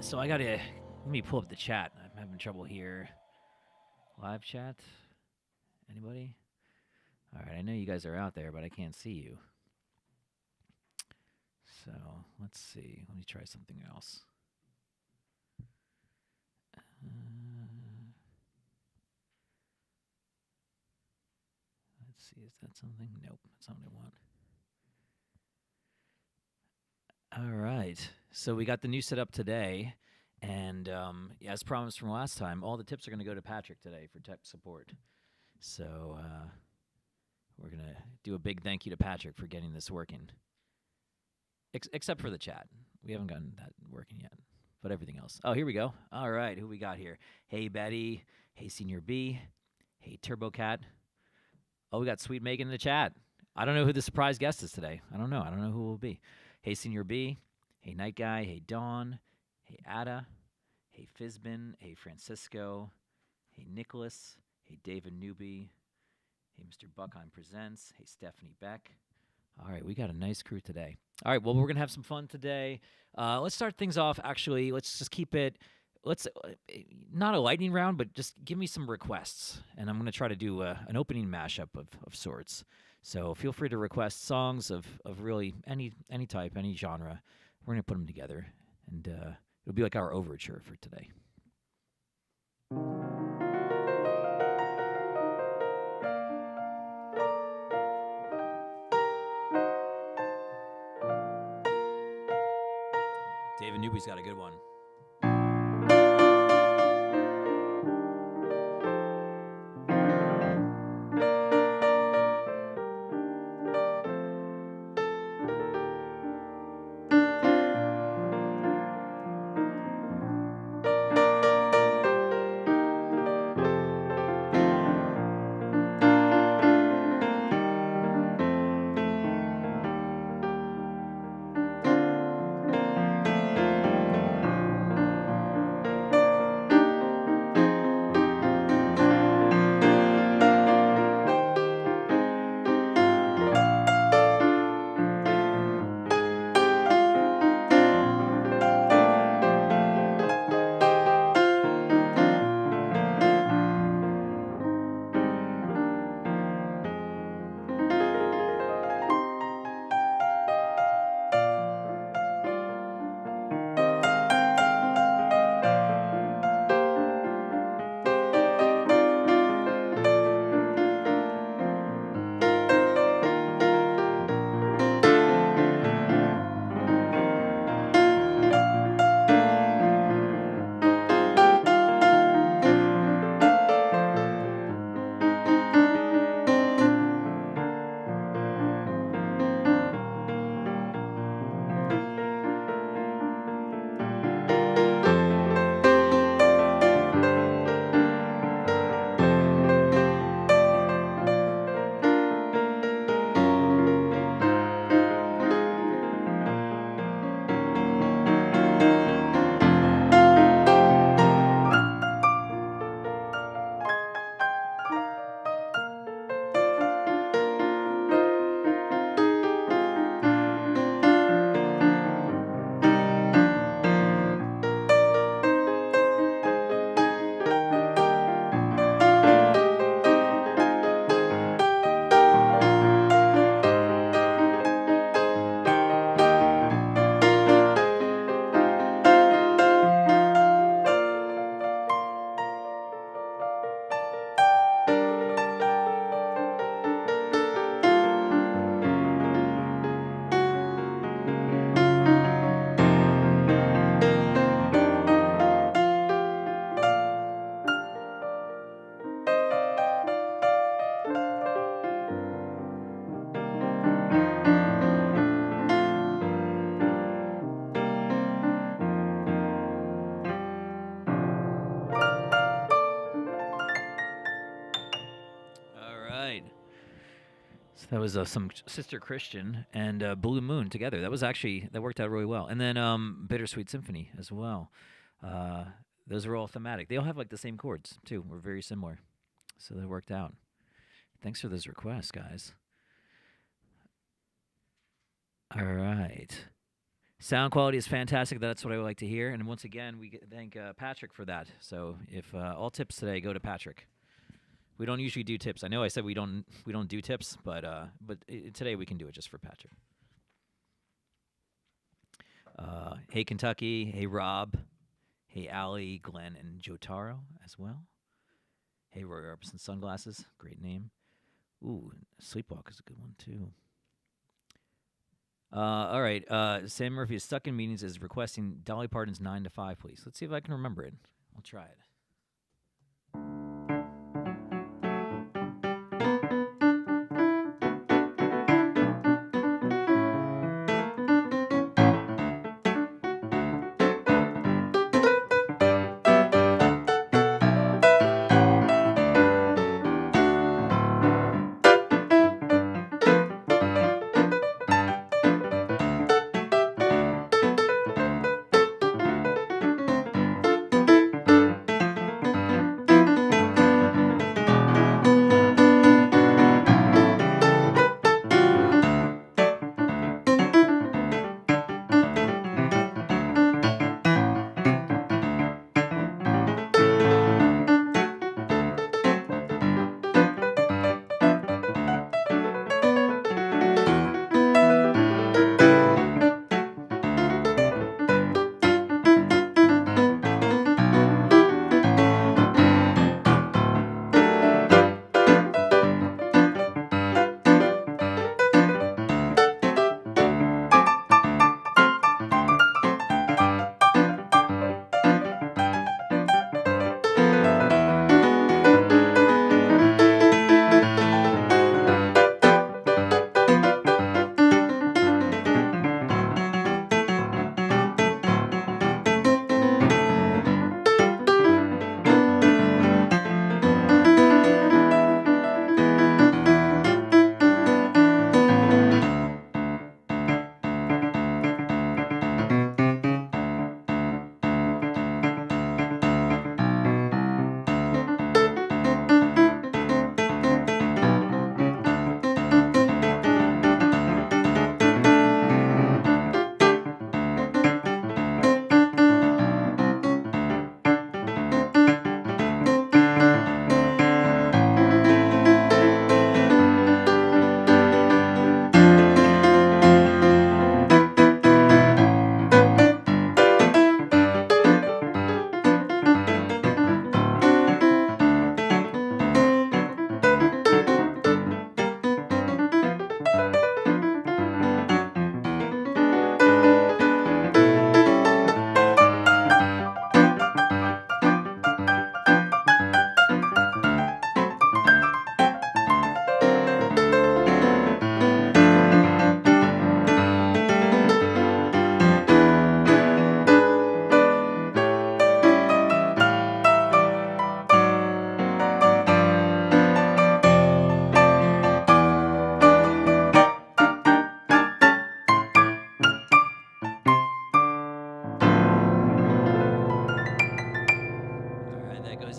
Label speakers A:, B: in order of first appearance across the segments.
A: So I gotta let me pull up the chat. I'm having trouble here. Live chat. Anybody? All right, I know you guys are out there, but I can't see you. So let's see. Let me try something else. Let's see. Is that something? Nope. That's not what I want. All right. So we got the new setup today. And as promised from last time, all the tips are going to go to Patrick today for tech support. So we're going to do a big thank you to Patrick for getting this working. Except for the chat. We haven't gotten that working yet. But everything else. Oh, here we go. All right. Who we got here? Hey, Betty. Hey, Senior B. Hey, Turbo Cat. Oh, we got Sweet Megg in the chat. I don't know who the surprise guest is today. I don't know who it will be. Hey, Senior B. Hey, Night Guy. Hey, Dawn. Hey, Ada. Hey, Fizbin. Hey, Francisco. Hey, Nicholas. Hey, David Newby. Hey, Mr. Buckheim Presents. Hey, Stephanie Beck. All right, we got a nice crew today. All right, well, we're going to have some fun today. Let's start things off, actually. Let's just keep it, not a lightning round, but just give me some requests. And I'm going to try to do an opening mashup of sorts. So feel free to request songs of really any type, any genre. We're going to put them together. And it'll be like our overture for today. David Newby's got a good one. That was some Sister Christian and Blue Moon together. That worked out really well. And then Bittersweet Symphony as well. Those are all thematic. They all have like the same chords too. We're very similar, so that worked out. Thanks for those requests, guys. All right. Sound quality is fantastic. That's what I would like to hear. And once again, we thank Patrick for that. So if all tips today go to Patrick. We don't usually do tips. I know I said we don't do tips, but today we can do it just for Patrick. Hey Kentucky, hey Rob, hey Allie, Glenn, and Jotaro as well. Hey Roy Orbison Sunglasses, great name. Ooh, Sleepwalk is a good one too. All right. Sam Murphy is stuck in meetings, is requesting Dolly Parton's 9 to 5, please. Let's see if I can remember it. I'll try it.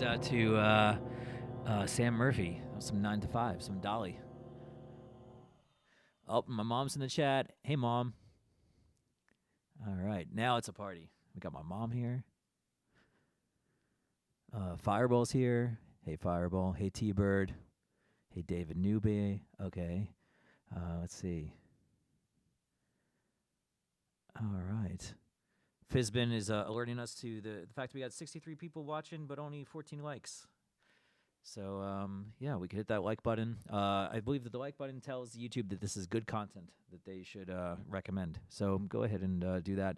A: Out to Sam Murphy. Some 9 to 5, some Dolly. Oh, my mom's in the chat. Hey, Mom. All right, now it's a party. We got my mom here. Fireball's here. Hey, Fireball. Hey, T-Bird. Hey, David Newby. Okay. Let's see. All right. Fizbin is alerting us to the fact we got 63 people watching, but only 14 likes. So, yeah, we could hit that like button. I believe that the like button tells YouTube that this is good content that they should recommend. So go ahead and do that.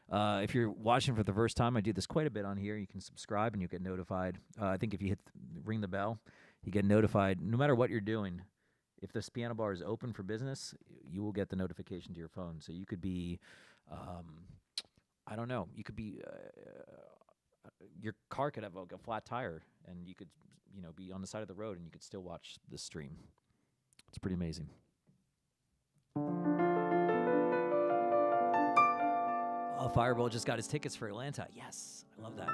A: If you're watching for the first time, I do this quite a bit on here. You can subscribe and you'll get notified. I think if you ring the bell, you get notified. No matter what you're doing, if this piano bar is open for business, you will get the notification to your phone. So you could be, I don't know, you could be, your car could have a flat tire, and you could, be on the side of the road, and you could still watch the stream. It's pretty amazing. Fireball just got his tickets for Atlanta. Yes, I love that.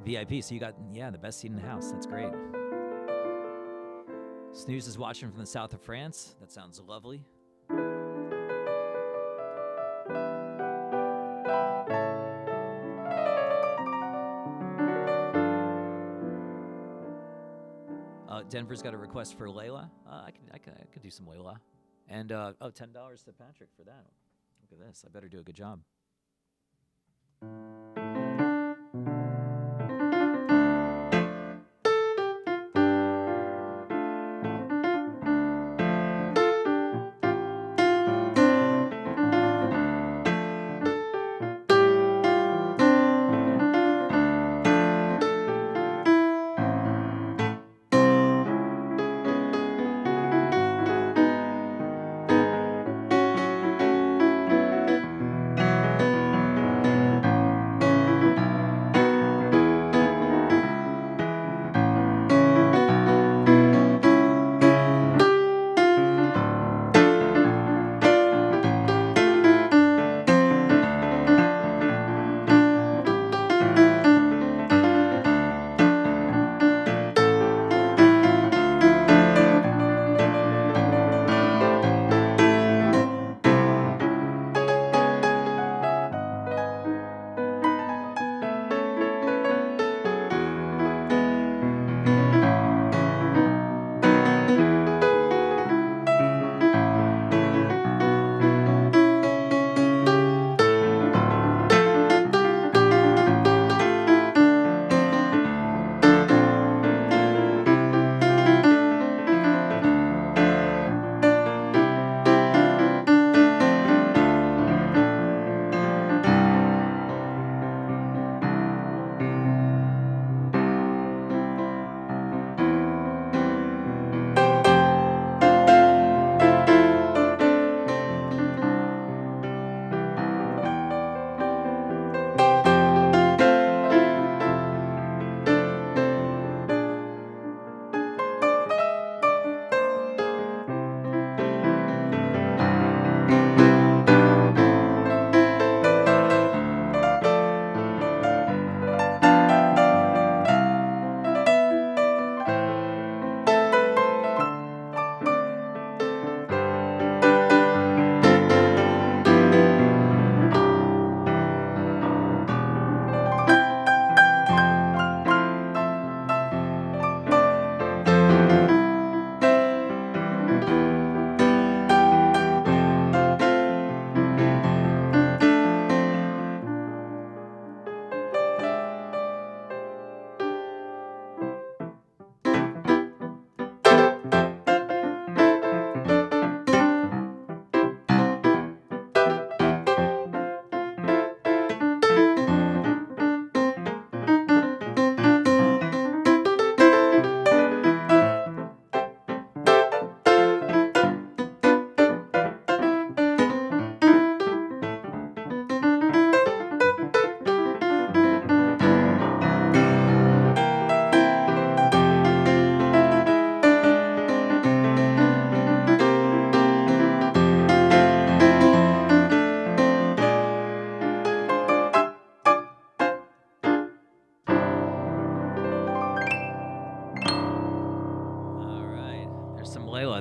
A: VIP, so you got, the best seat in the house. That's great. Snooze is watching from the south of France. That sounds lovely. Denver's got a request for Layla. I could do some Layla. And $10 to Patrick for that. Look at this. I better do a good job.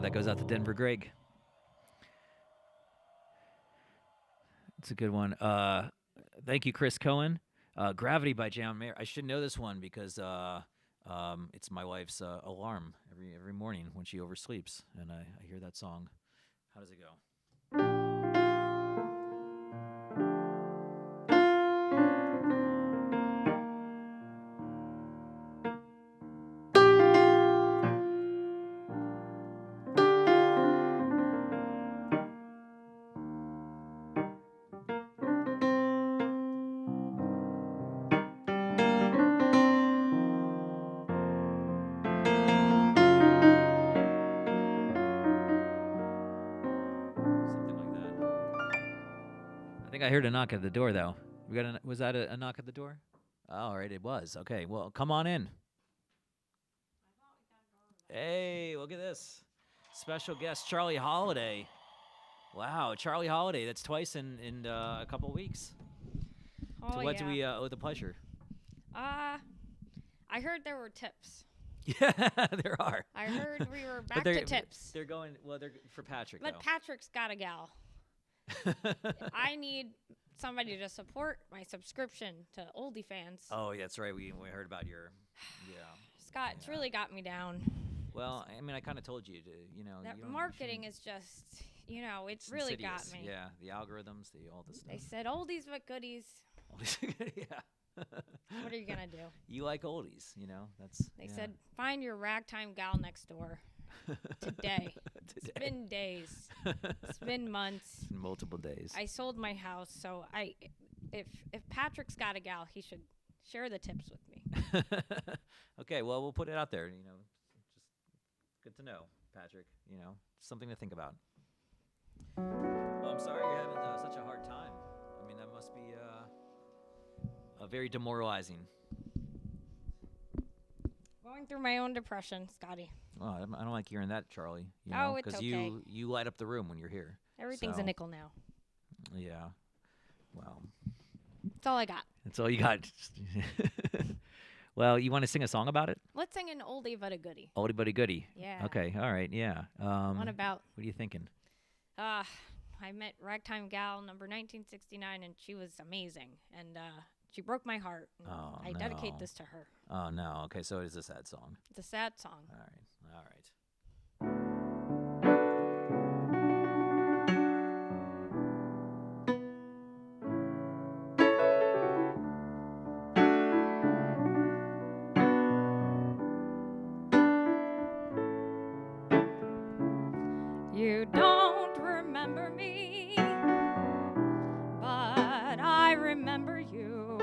A: That goes out to Denver Greg. It's a good one. Thank you, Chris Cohen. Gravity by John Mayer. I should know this one because it's my wife's alarm every morning when she oversleeps, and I hear that song. How does it go? I heard a knock at the door, though. Was that a knock at the door? Oh, all right, it was. Okay, well, come on in. Hey, look at this. Special guest, Charlie Holiday. Wow, Charlie Holiday. That's twice in a couple of weeks.
B: Oh,
A: to what do we owe the pleasure?
B: I heard there were tips.
A: Yeah, there are.
B: I heard we were back to tips.
A: They're going, they're for Patrick,
B: But
A: though.
B: Patrick's got a gal. I need somebody to support my subscription to Oldie Fans.
A: Oh, yeah, that's right. We heard about your,
B: Scott, it's really got me down.
A: Well, I mean, I kind of told you to,
B: That
A: you don't- you
B: marketing
A: shouldn't-
B: is just, it
A: it's
B: really got
A: insidious.
B: me.
A: Yeah, the algorithms, all this
B: They
A: stuff.
B: said oldies but goodies.
A: Yeah.
B: What are you gonna do?
A: You like oldies, That's.
B: They
A: yeah.
B: said find your ragtime gal next door today. It's been days. It's been months.
A: Multiple days.
B: I sold my house, so if Patrick's got a gal, he should share the tips with me.
A: Okay, well, we'll put it out there. Just good to know, Patrick. Something to think about. Well, I'm sorry you're having such a hard time. I mean, that must be very demoralizing.
B: Going through my own depression, Scotty.
A: Well, I don't like hearing that, Charlie.
B: Oh, it's
A: because
B: okay.
A: you light up the room when you're here.
B: Everything's
A: So-
B: a nickel now.
A: Yeah. Well,
B: That's all I got.
A: that's all you got. Well, you want to sing a song about it?
B: Let's sing an oldie but a goodie.
A: Oldie but a goodie.
B: Yeah.
A: Okay. All right. Yeah.
B: One about
A: What are you thinking?
B: I met ragtime gal number 1969, and she was amazing, and she broke my heart. And
A: Oh,
B: I dedicate
A: no.
B: this to her.
A: Oh no. Okay. So it is a sad song.
B: It's a sad song.
A: All right. All right.
B: You don't remember me, but I remember you.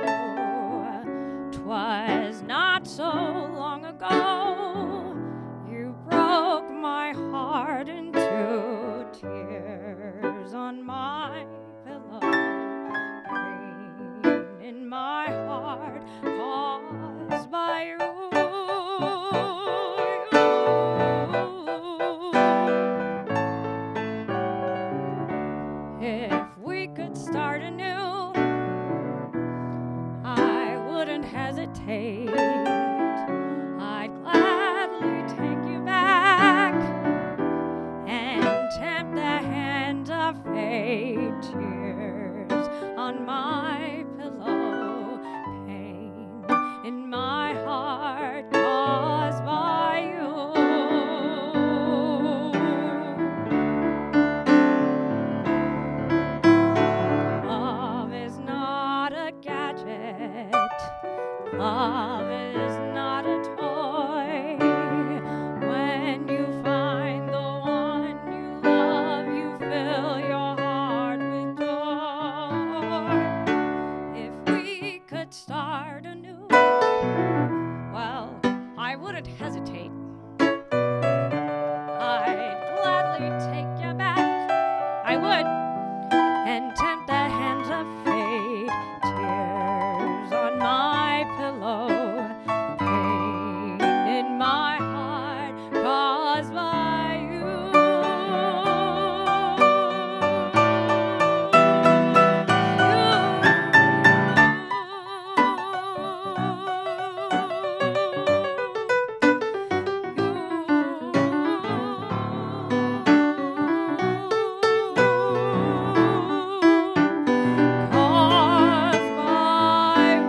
B: 'Twas not so long ago you broke my heart into tears on my pillow. Pain in my heart caused by you. If we could start anew, I wouldn't hesitate. I'd gladly take you back and tempt the hand of fate. Tears on my pillow, pain in my heart caused by you. Love is not a gadget. Love is not a toy. When you find the one you love, you fill your heart with joy. If we could start anew, well, I wouldn't hesitate. I'd gladly take you back. I would. And tempt the hands of fate. Tears on my pillow, pain in my heart caused by you. Caused by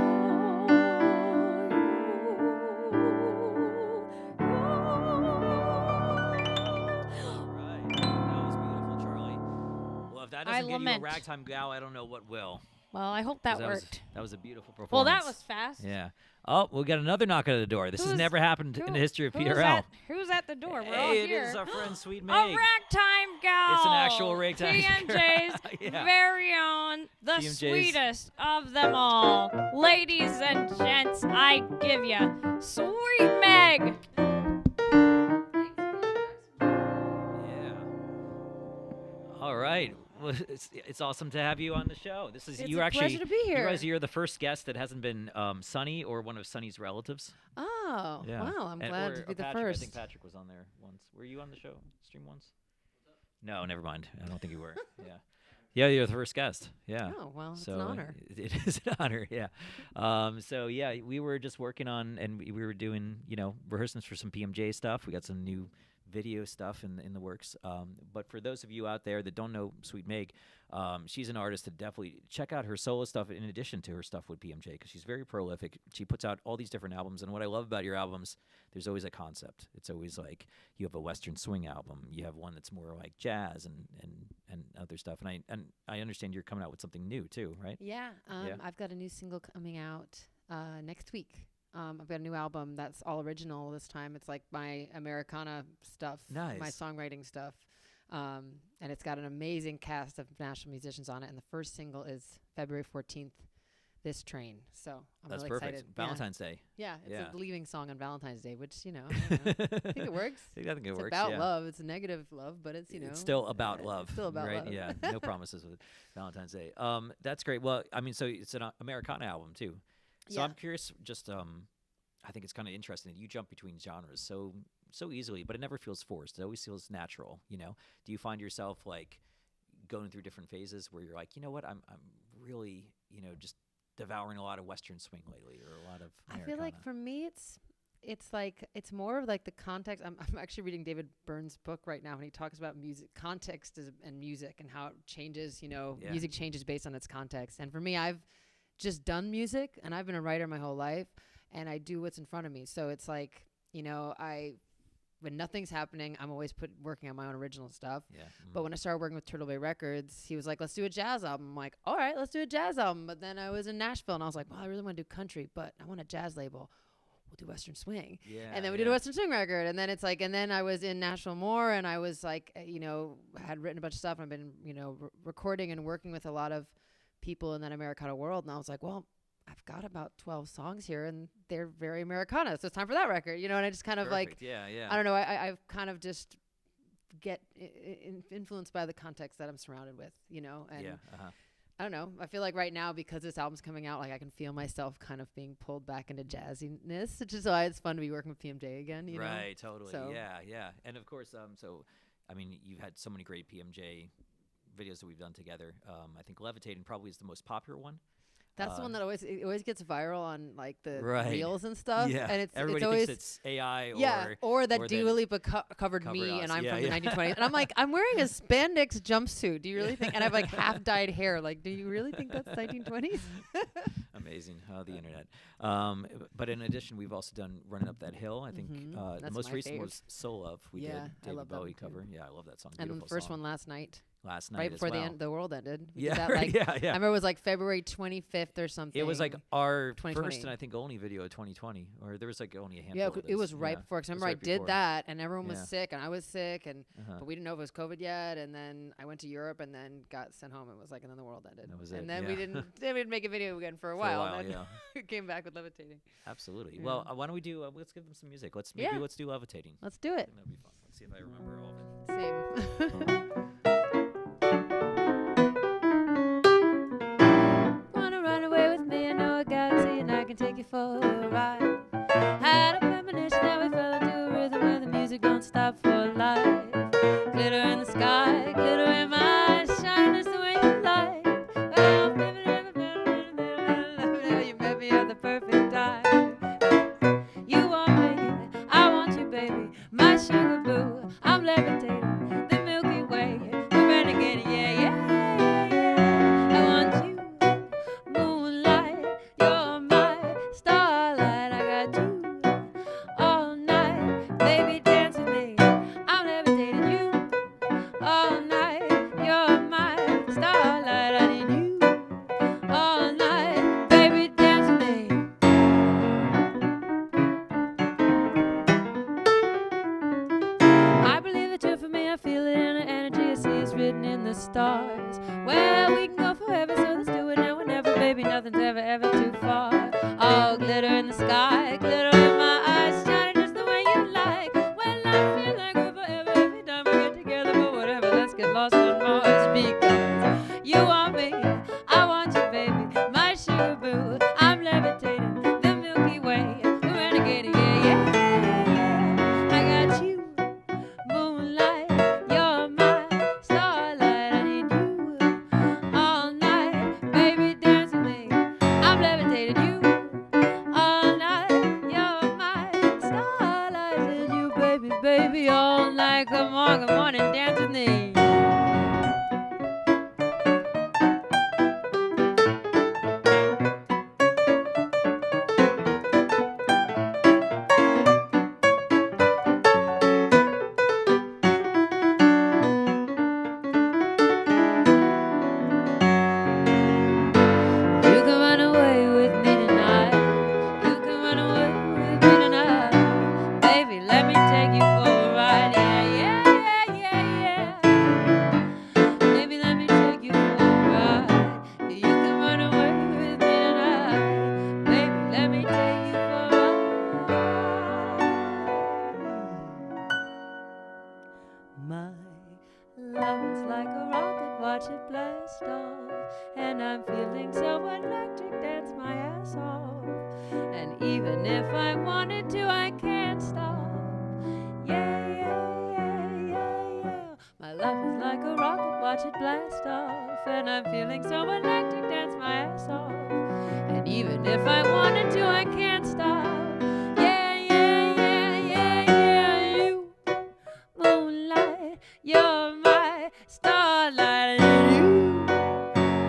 A: All right. That was beautiful, Charlie. Well, if that
B: I
A: doesn't give you a
B: lament.
A: ragtime gal, I don't know what will.
B: Well, I hope
A: 'Cause
B: that
A: was-
B: worked.
A: That was a beautiful performance.
B: Well, that was fast.
A: Yeah. Oh, we got another knock at the door. This has
B: Who's-
A: never happened in the history of PRL.
B: Who's at the door? We're
A: Hey,
B: all
A: it
B: here.
A: is our friend Sweet
B: A
A: Megg.
B: ragtime gal.
A: It's an actual ragtime
B: PMJ's
A: gal. Yeah.
B: very own, the
A: PMJ's.
B: sweetest of them all. Ladies and gents, I give you Sweet Megg.
A: Yeah. All right. Well, it's awesome to have you on the show. This is
C: It's
A: you
C: a
A: actually.
C: pleasure to be here.
A: You guys, you're the first guest that hasn't been Sonny or one of Sonny's relatives.
C: Oh,
A: Yeah.
C: wow. I'm
A: And-
C: glad
A: or-
C: to be
A: or
C: the
A: Patrick.
C: first.
A: I think Patrick was on there once. Were you on the show stream once? No, never mind. I don't think you were. Yeah. Yeah, you're the first guest. Yeah.
C: Oh, well, it's
A: So
C: an honor.
A: it is an honor, yeah. So yeah, we were just working on, and we were doing, rehearsals for some PMJ stuff. We got some new video stuff in the works. But for those of you out there that don't know Sweet Megg, She's an artist to definitely check out her solo stuff in addition to her stuff with PMJ because she's very prolific. She puts out all these different albums, and what I love about your albums, there's always a concept. It's always like you have a Western swing album, you have one that's more like jazz and other stuff. And I understand you're coming out with something new too, right?
C: Yeah,
A: Yeah.
C: I've got a new single coming out next week. I've got a new album that's all original this time. It's like my Americana stuff,
A: Nice.
C: my songwriting stuff. And it's got an amazing cast of national musicians on it. And the first single is February 14th, This Train. So I'm
A: That's
C: really
A: perfect.
C: excited.
A: Valentine's Day.
C: Yeah, it's
A: Yeah.
C: a leaving song on Valentine's Day, which, I don't know. I think it works.
A: I think it
C: It's
A: works.
C: about
A: yeah.
C: love. It's a negative love, but it's,
A: It's still about love.
C: It's still about
A: right?
C: love.
A: Yeah, no promises with Valentine's Day. That's great. Well, I mean, so it's an Americana album too. So
C: Yeah.
A: I'm curious. Just I think it's kind of interesting that you jump between genres so easily, but it never feels forced. It always feels natural. Do you find yourself like going through different phases where you're like, you know what, I'm really just devouring a lot of Western swing lately, or a lot of Americana?
C: I feel like for me, it's like it's more of like the context. I'm actually reading David Byrne's book right now, and he talks about music context and music and how it changes.
A: Yeah.
C: Music changes based on its context. And for me, I've just done music, and I've been a writer my whole life, and I do what's in front of me. So it's like when nothing's happening, I'm always working on my own original stuff.
A: Yeah.
C: But when I started working with Turtle Bay Records, he was like, let's do a jazz album. I'm like, all right, let's do a jazz album. But then I was in Nashville, and I was like, well, I really want to do country, but I want a jazz label. We'll do Western swing.
A: Yeah.
C: And then we did a Western swing record. And then it's like, and then I was in Nashville more, and I was like, had written a bunch of stuff. And I've been, recording and working with a lot of people in that Americana world. And I was like, well, I've got about 12 songs here, and they're very Americana. So it's time for that record, And I just kind of
A: Perfect. Yeah.
C: I don't know. I've kind of just get influenced by the context that I'm surrounded with, And
A: Yeah.
C: I don't know. I feel like right now, because this album's coming out, like I can feel myself kind of being pulled back into jazziness, which is why it's fun to be working with PMJ again, you know?
A: Right. Totally.
C: So-
A: Yeah. And of course, I mean, you've had so many great PMJ videos that we've done together. I think Levitating probably is the most popular one.
C: That's the one that always gets viral on like the
A: Right.
C: reels and stuff.
A: Yeah.
C: And
A: Everybody
C: it's always
A: thinks it's AI
C: or that
A: or
C: Dua
A: that
C: Lipa covered
A: covered
C: me,
A: us.
C: and I'm
A: Yeah,
C: from
A: yeah.
C: the 1920s, and I'm like, I'm wearing a spandex jumpsuit. Do you really think? And I have like half dyed hair. Like, do you really think that's 1920s?
A: Amazing. The internet. But in addition, we've also done Running Up That Hill. I think the
C: That's
A: most
C: my
A: recent
C: fave.
A: was Soul Love. We
C: Yeah,
A: did
C: I
A: David
C: love that
A: Bowie
C: one too.
A: cover. Yeah, I love that song.
C: And then
A: Beautiful
C: the first
A: song.
C: one last night,
A: Last night
C: right before
A: as well.
C: the world ended. We did
A: Yeah,
C: that,
A: right,
C: like,
A: yeah.
C: I remember it was like February 25th or something.
A: It was like our
C: 2020.
A: first and I think only video of 2020, or there was like only a handful.
C: Yeah,
A: of
C: it was
A: those.
C: right
A: Yeah,
C: before. Because
A: it was
C: remember, I
A: right
C: did
A: before.
C: that, and everyone was
A: Yeah.
C: sick, and I was sick, and
A: Uh-huh.
C: but we didn't know if it was COVID yet. And then I went to Europe, and then got sent home. It was like, and then the world ended.
A: That was
C: and
A: it,
C: then
A: yeah.
C: we didn't. Then we didn't make a video again for a
A: For
C: while.
A: a while,
C: and then
A: yeah.
C: we came back with Levitating.
A: Absolutely.
C: Yeah.
A: Well, why don't we do? Let's give them some music. Let's
C: Yeah.
A: do Levitating.
C: Let's do
A: I
C: it.
A: think that'd be fun. Let's see if I remember all of it.
C: Same. Wanna run away with me? I know a galaxy, and I can take you for a ride. Had a premonition that we fell into a rhythm where the music don't stop for life. Glitter in the sky, glitter in my eyes, shining just the way you like. Oh, you met me at the perfect time. You want me, I want you, baby, my sugar boo. I'm levitating the Milky Way. We're renegading, yeah. I want you, moonlight, you're my starlight. I got you all night, baby, dance with me. I'm levitating you all night. You're my starlight. I need you all night, baby, dance with me. I believe that you're for me. I feel it in the energy. I see it's written in the stars. Well, we can go forever, so let's do it now and never, baby. Nothing's ever too far. Oh, glitter in the sky, glitter in my eyes, shining just the way you like. Well, I feel like we're forever every time we get together, but whatever. Let's get lost on Mars because you want me, I want you, baby, my sugar boo. I'm levitating the Milky Way. We're renegading, yeah. I got you, moonlight, you're my starlight. I need you all night, baby, dance with me. I'm levitating you all night. You're my starlight. I need you, baby, all night. Come on and dance with me. take you for a ride. My love is like a rocket, watch it blast off. And I'm feeling so electric, dance my ass off. And even if I wanted to, I can't stop. Yeah, yeah, yeah, yeah, yeah. My love is like a rocket, watch it blast off. And I'm feeling so electric, dance my ass off. And even if I wanted to, I can't stop. Yeah, yeah, yeah, yeah, yeah. You, moonlight, you're my starlight. And you,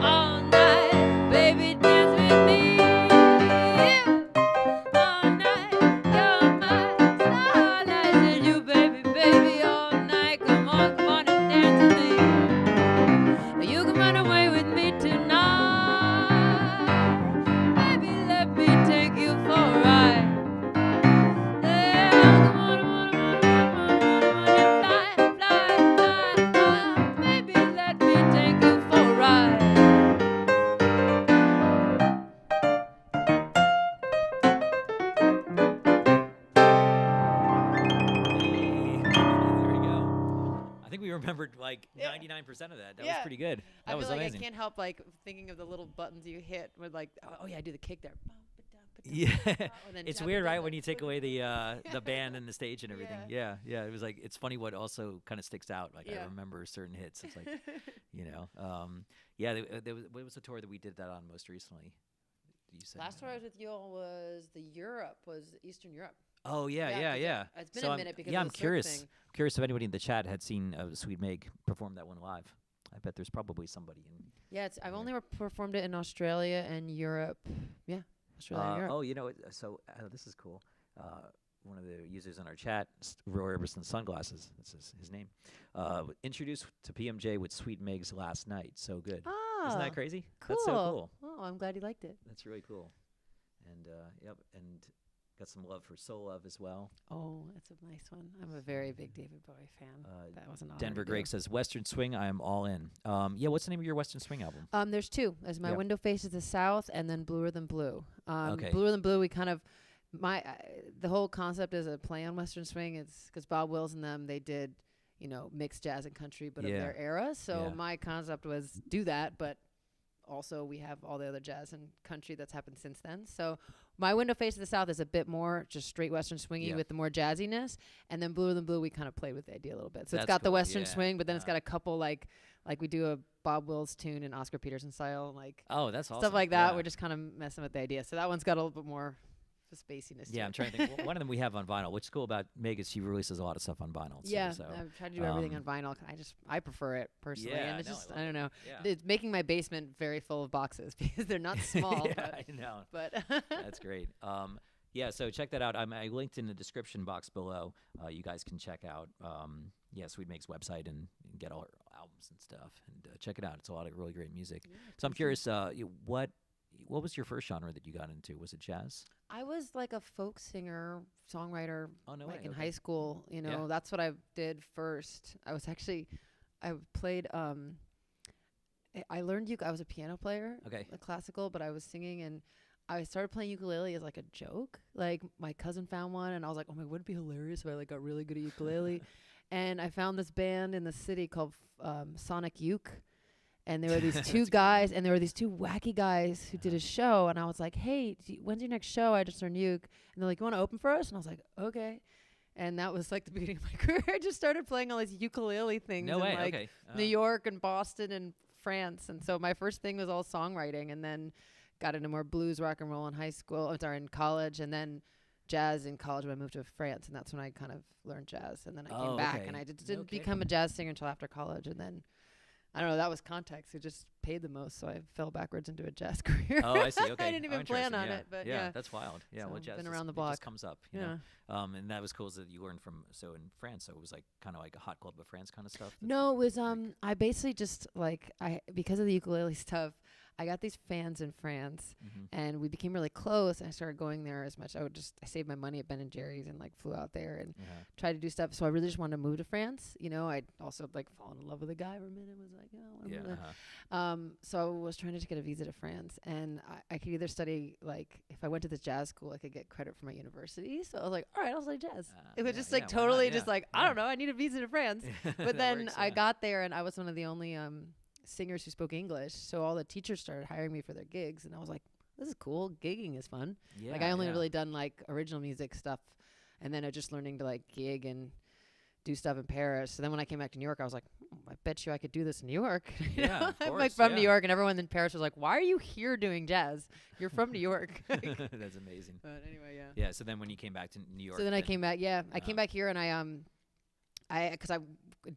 C: all night, baby, dance with me. Yeah. All night, you're my starlight. And you, baby, baby, all night. Come on and dance with me. You can run away with me tonight. Baby, let me take you for a ride. Yeah, come on, fly, fly, fly. Baby, let me take you for a ride.
A: There we go. I think we remembered like
D: Yeah.
A: 99% of that. That was
D: Yeah.
A: pretty good. That
D: I
A: was
D: feel like
A: amazing.
D: I can't help like thinking of the little buttons you hit with like, oh yeah, I do the kick there.
A: Yeah,
D: And then
A: it's
D: tap
A: weird,
D: it
A: right?
D: down.
A: When you take away the band and the stage and everything. Yeah, yeah. It was like it's funny what also kind of sticks out. Like I
D: Yeah.
A: remember certain hits. It's like yeah. There was, what was the tour that we did that on most recently? You said
D: Last tour I was with you all was Eastern Europe.
A: Oh yeah,
D: Yeah,
A: yeah,
D: 'cause
A: yeah.
D: it's been
A: So
D: a
A: I'm-
D: minute because
A: yeah,
D: of
A: I'm
D: the surf
A: curious.
D: thing.
A: Curious if anybody in the chat had seen Sweet Megg perform that one live. I bet there's probably somebody in.
D: Yeah, I've
A: Yeah.
D: only performed it in Australia and Europe. Yeah, Australia and Europe.
A: Oh, you know, this is cool. One of the users in our chat, Roy Eberson Sunglasses, that's his name, introduced to PMJ with Sweet Megg's Last Night. So good. Isn't that crazy?
D: Cool.
A: That's so cool.
D: Oh, I'm glad you liked it.
A: That's really cool. And yep, and got some love for Soul Love as well.
D: Oh, that's a nice one. I'm a very big David Bowie fan. That was an honor.
A: Denver
D: to
A: Greg
D: do.
A: says Western Swing. I am all in. Yeah, what's the name of your Western Swing album?
D: There's two. There's My
A: Yeah.
D: Window Faces the South and then Bluer Than Blue.
A: Okay.
D: Bluer Than Blue, we kind of the whole concept is a play on Western Swing. It's because Bob Wills and them, they did, mixed jazz and country, but
A: Yeah.
D: of their era. So
A: Yeah.
D: my concept was do that, but also we have all the other jazz and country that's happened since then. So My Window Face to the South is a bit more just straight Western swingy
A: Yeah.
D: with the more jazziness. And then Bluer Than Blue, we kind of played with the idea a little bit. So
A: That's
D: it's got the
A: cool,
D: Western
A: yeah.
D: swing, but then it's
A: Uh-huh.
D: got a couple like we do a Bob Wills tune and Oscar Peterson style, like
A: Oh, that's awesome.
D: stuff like that.
A: Yeah.
D: We're just kind of messing with the idea. So that one's got a little bit more spaciness to
A: Yeah,
D: it.
A: I'm trying to think. One of them we have on vinyl. What's cool about Megg is she releases a lot of stuff on vinyl. Too,
D: Yeah,
A: so.
D: I've tried to do everything on
A: um,
D: vinyl. I prefer it personally,
A: Yeah,
D: and it's
A: no, I
D: just
A: love
D: I don't know.
A: Yeah.
D: It's making my basement very full of boxes because they're not small.
A: yeah, I know.
D: but
A: That's great. Yeah, so check that out. I linked in the description box below. You guys can check out Sweet Megg's website and get all her albums and stuff. And check it out. It's a lot of really great music. So I'm curious, what was your first genre that you got into? Was it jazz?
D: I was like a folk singer, songwriter.
A: Oh, no
D: like
A: way,
D: in
A: okay.
D: high school.
A: Yeah.
D: That's what I did first. I played. I learned I was a piano player.
A: Okay.
D: Classical, but I was singing and I started playing ukulele as like a joke. Like my cousin found one and I was like, oh my, would it be hilarious if I like got really good at ukulele? And I found this band in the city called Sonic Uke. And there were these two guys and there were these two wacky guys who did a show. And I was like, hey, when's your next show? I just learned uke. And they're like, you want to open for us? And I was like, okay. And that was like the beginning of my career. I just started playing all these ukulele things
A: No
D: in
A: way.
D: like
A: Okay.
D: New York and Boston and France. And so my first thing was all songwriting and then got into more blues, rock and roll in in college, and then jazz in college when I moved to France. And that's when I kind of learned jazz. And then I came back
A: okay.
D: and I
A: No
D: didn't
A: kidding.
D: become a jazz singer until after college. And then, I don't know, that was context. It just paid the most. So I fell backwards into a jazz career.
A: Oh, I see. Okay.
D: I didn't even plan
A: interesting,
D: on
A: yeah.
D: it, but
A: yeah,
D: yeah.
A: that's wild. Yeah,
D: So
A: well,
D: I've
A: jazz
D: been
A: just-
D: around the
A: it
D: block.
A: just comes up, you
D: Yeah.
A: know. And that was cool is that you learned from in France, so it was like kind of like a hot club of France kind of stuff.
D: No, it was I basically just because of the ukulele stuff, I got these fans in France,
A: Mhm.
D: and we became really close. And I started going there as much. I saved my money at Ben and Jerry's and like flew out there and
A: Uh-huh.
D: tried to do stuff. So I really just wanted to move to France. You know, I'd also like fallen in love with a guy for a minute. Was like, oh, I
A: Yeah.
D: wanna-
A: Uh-huh.
D: So I was trying to get a visa to France, and I could either study like if I went to this jazz school, I could get credit for my university. So I was like, all right, I'll study jazz. It was
A: Yeah,
D: just
A: yeah,
D: like
A: why not?
D: totally
A: Yeah,
D: just like I
A: yeah.
D: don't know, I need a visa to France.
A: That
D: But then
A: works,
D: I
A: yeah.
D: got there, and I was one of the only singers who spoke English. So all the teachers started hiring me for their gigs, and I was like, this is cool. Gigging is fun.
A: Yeah,
D: Like I only
A: yeah.
D: really done like original music stuff, and then I just learning to like gig and do stuff in Paris. So then when I came back to New York, I was like, I bet you I could do this in New York. You
A: Yeah,
D: know?
A: of
D: I'm like
A: course,
D: from New
A: yeah.
D: York, and everyone in Paris was like, why are you here doing jazz? You're from New York.
A: That's amazing.
D: But anyway, yeah.
A: Yeah. So then when you came back to New York,
D: So then I came back. Yeah, I
A: Uh-huh.
D: came back here, and because I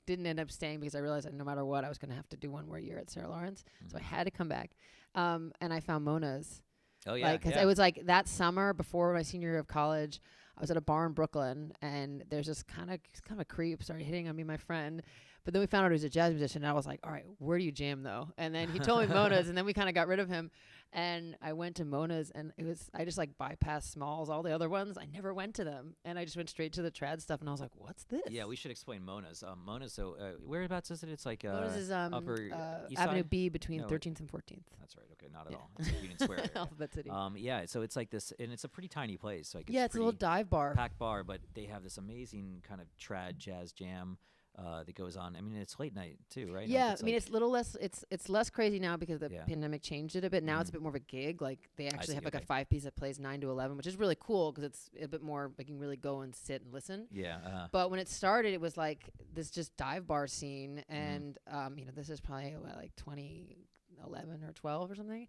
D: didn't end up staying because I realized that no matter what, I was going to have to do one more year at Sarah Lawrence. So I
A: Mhm.
D: had to come back. And I found Mona's.
A: Oh yeah.
D: Like, because
A: yeah.
D: it was like that summer before my senior year of college, I was at a bar in Brooklyn, and there's this kind of a creep started hitting on me, my friend. But then we found out he was a jazz musician, and I was like, all right, where do you jam though? And then he told me Mona's, and then we kind of got rid of him. And I went to Mona's, and I just like bypassed Smalls, all the other ones. I never went to them, and I just went straight to the trad stuff, and I was like, what's this?
A: Yeah, we should explain Mona's. Mona's. So whereabouts is it? It's like
D: Mona's is
A: Upper East
D: Avenue
A: Side?
D: B between
A: No,
D: 13th and 14th.
A: That's right. Okay, not at
D: Yeah.
A: all. It's like Union Square area.
D: Alphabet City.
A: Yeah. So it's like this, and it's a pretty tiny place. Like
D: Yeah, it's a little
A: pretty
D: dive bar.
A: packed bar, but they have this amazing kind of trad jazz jam that goes on. I mean, it's late night too, right? Like,
D: Yeah, I mean
A: like-
D: it's little less. It's less crazy now because the
A: Yeah.
D: pandemic changed it a bit. Now it's a
A: Mhm.
D: bit more of a gig. Like they actually
A: see,
D: have like
A: okay.
D: a 5-piece that plays 9 to 11, which is really cool because it's a bit more. Like you can really go and sit and listen.
A: yeah.
D: But when it started, it was like this just dive bar scene,
A: Mm-hmm.
D: and this is probably like 2011 or 12 or something.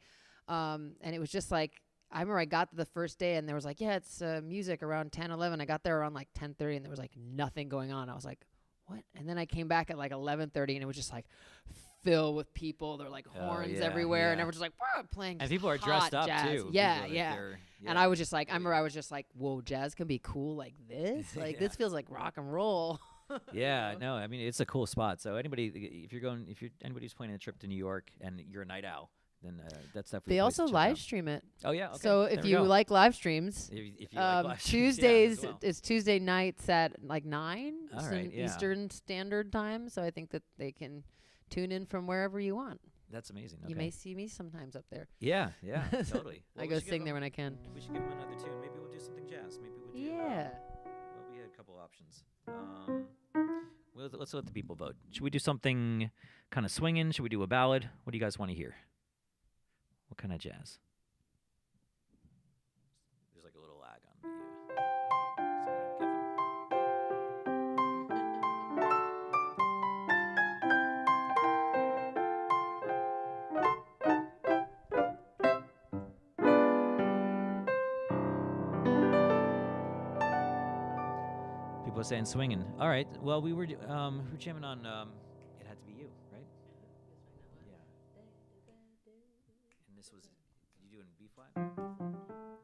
D: And it was just like I remember I got the first day, and there was like, yeah, it's music around 10, 11. I got there around like 10:30, and there was like nothing going on. I was like, what? And then I came back at like 11:30, and it was just like filled with people. There were like
A: Oh,
D: horns
A: yeah,
D: everywhere, and
A: yeah.
D: everyone's just like "Wah," playing.
A: And
D: just
A: people are
D: hot
A: dressed up
D: jazz.
A: too.
D: Yeah,
A: People are, like,
D: yeah.
A: they're-
D: And I was just like, I remember I was just like, whoa, jazz can be cool like this. Like
A: Yeah.
D: this feels like rock and roll.
A: Yeah, no, I mean it's a cool spot. So anybody, if anybody's planning a trip to New York and you're a night owl, then that's definitely.
D: They
A: a place to
D: also
A: check
D: live
A: out.
D: stream it.
A: Oh yeah. Okay.
D: So
A: there
D: if
A: we
D: you
A: go.
D: like live streams,
A: if you like live streams, yeah, as
D: Tuesdays
A: well.
D: it's Tuesday nights at like 9
A: All right, yeah.
D: Eastern Standard Time. So I think that they can tune in from wherever you want.
A: That's amazing. Okay.
D: You may see me sometimes up there.
A: Yeah, yeah, totally.
D: I
A: Well,
D: go
A: we should give
D: sing there
A: them-
D: when I can.
A: We should give them another tune. Maybe we'll do something jazz. Maybe we'll do.
D: Yeah.
A: Well, we had a couple options. Let's let the people vote. Should we do something kind of swinging? Should we do a ballad? What do you guys want to hear? What kind of jazz? There's like a little lag on the. So I'm gonna give them. People are saying swinging. All right. Well, we were jamming on. It had to be you, right? Yeah. And this was. Did you do it in B flat? All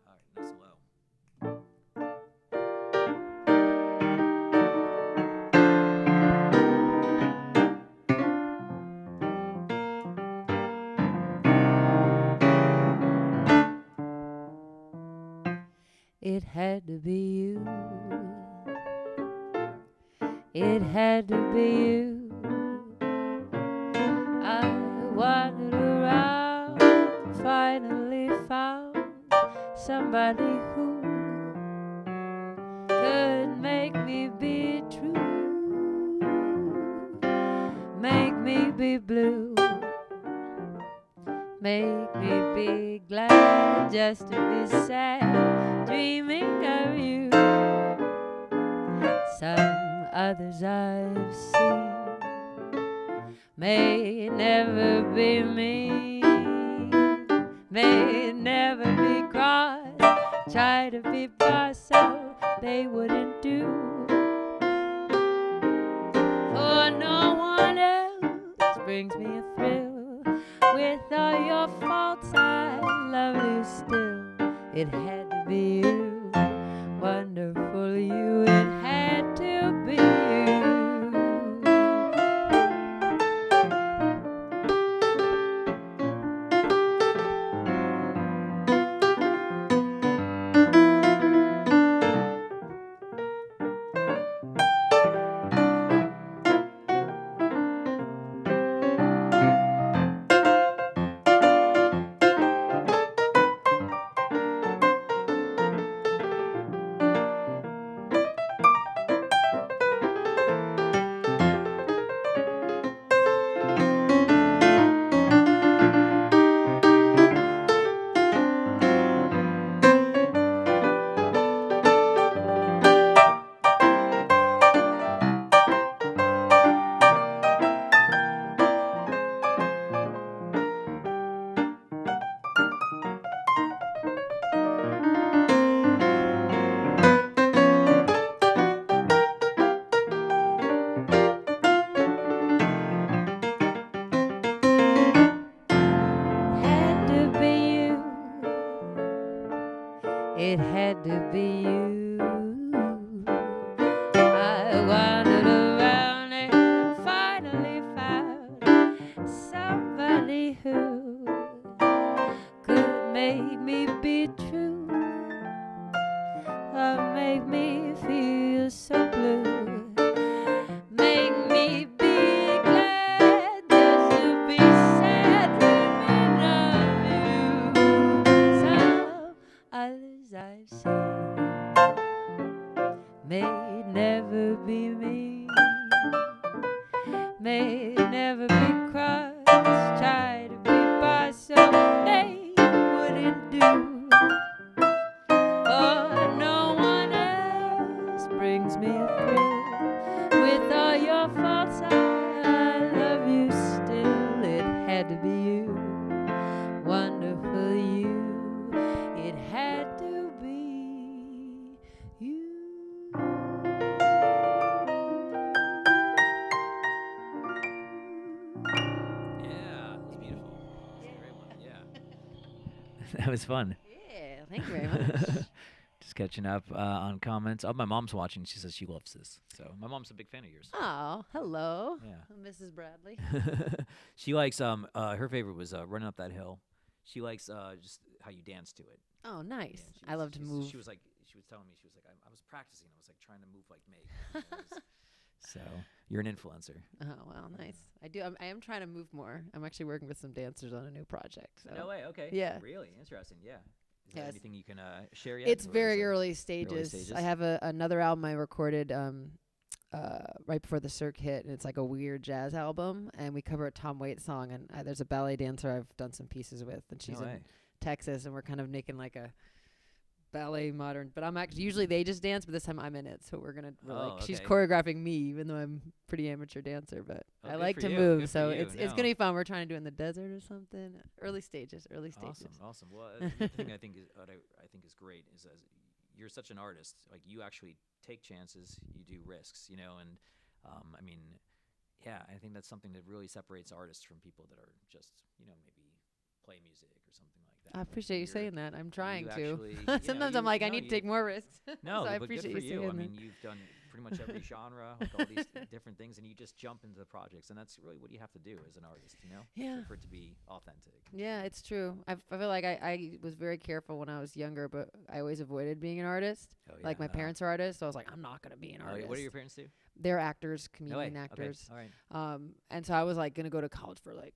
A: right. Nice and low.
C: It had to be you. It had to be you. I wandered around, finally found somebody who could make me be true, make me be blue, make me be glad just to be sad, dreaming of you. Some others I've seen may never be mean, may never be cross, try to be boss so they wouldn't do. For no one else brings me a thrill. With all your faults I love you still. It had to be you, wonderful you, it had to be you. had to be you. I wandered around and finally found somebody who could make me be true, or make me feel so blue, make me be glad just to be sad, dreaming of you. Some others I've seen may never be me, may never be cross, try to be by, so they wouldn't do. For no one else brings me a thrill. With all your faults, I love you still. It had to be you, wonderful you. It had to be you.
A: Yeah, it was beautiful. It's a great one. Yeah. That was fun.
D: Yeah, thank you very much.
A: Just catching up on comments. Oh, my mom's watching. She says she loves this. So my mom's a big fan of yours.
D: Oh, hello,
A: Yeah.
D: Mrs. Bradlee.
A: She likes her favorite was running up that hill. She likes just how you dance to it.
D: Oh, nice.
A: Yeah,
D: I love to move.
A: She was telling me, I was practicing. I was like trying to move like Megg. You know, it was- so you're an influencer.
D: Oh, wow, nice. I am trying to move more. I'm actually working with some dancers on a new project. So.
A: No way. Okay.
D: Yeah.
A: Really interesting. Yeah. Is there
D: Yes.
A: anything you can share yet?
D: It's
A: or is
D: very
A: it
D: early stages.
A: stages?
D: I have another album I recorded right before the Cirque hit, and it's like a weird jazz album, and we cover a Tom Waits song, and there's a ballet dancer I've done some pieces with, and she's
A: No
D: in
A: way.
D: Texas, and we're kind of making like a ballet modern, but I'm actually usually they just dance, but this time I'm in it, so we're
A: Oh,
D: she's
A: okay.
D: choreographing me, even though I'm pretty amateur dancer, but
A: Oh,
D: I
A: good
D: like
A: for
D: to
A: you,
D: move,
A: good for
D: so
A: you,
D: it's
A: no.
D: gonna be fun. We're trying to do it in the desert or something. Early stages.
A: Awesome. Well, the thing I think is what I think is great is as you're such an artist. Like you actually take chances, you do risks, you know, and I mean, yeah, I think that's something that really separates artists from people that are just, you know, maybe play music or something like that.
D: I
A: Like,
D: appreciate you
A: you're-
D: saying that. I'm trying
A: you
D: to.
A: actually, you know,
D: Sometimes
A: you-
D: I'm like, I
A: no,
D: need to
A: you-
D: take more risks.
A: No,
D: so I
A: but good
D: appreciate
A: for
D: you
A: you.
D: saying
A: I
D: that.
A: mean, you've done pretty much every genre, like all these different things, and you just jump into the projects, and that's really what you have to do as an artist, you know?
D: Yeah.
A: For it to be authentic.
D: Yeah, it's true. I feel like I was very careful when I was younger, but I always avoided being an artist.
A: Oh,
D: Like
A: yeah,
D: my parents are artists, so I was like, I'm not gonna be an
A: Oh, yeah.
D: artist.
A: What do your parents do?
D: They're actors,
A: No way.
D: comedian actors.
A: Okay. All right.
D: And so I was like gonna go to college for like,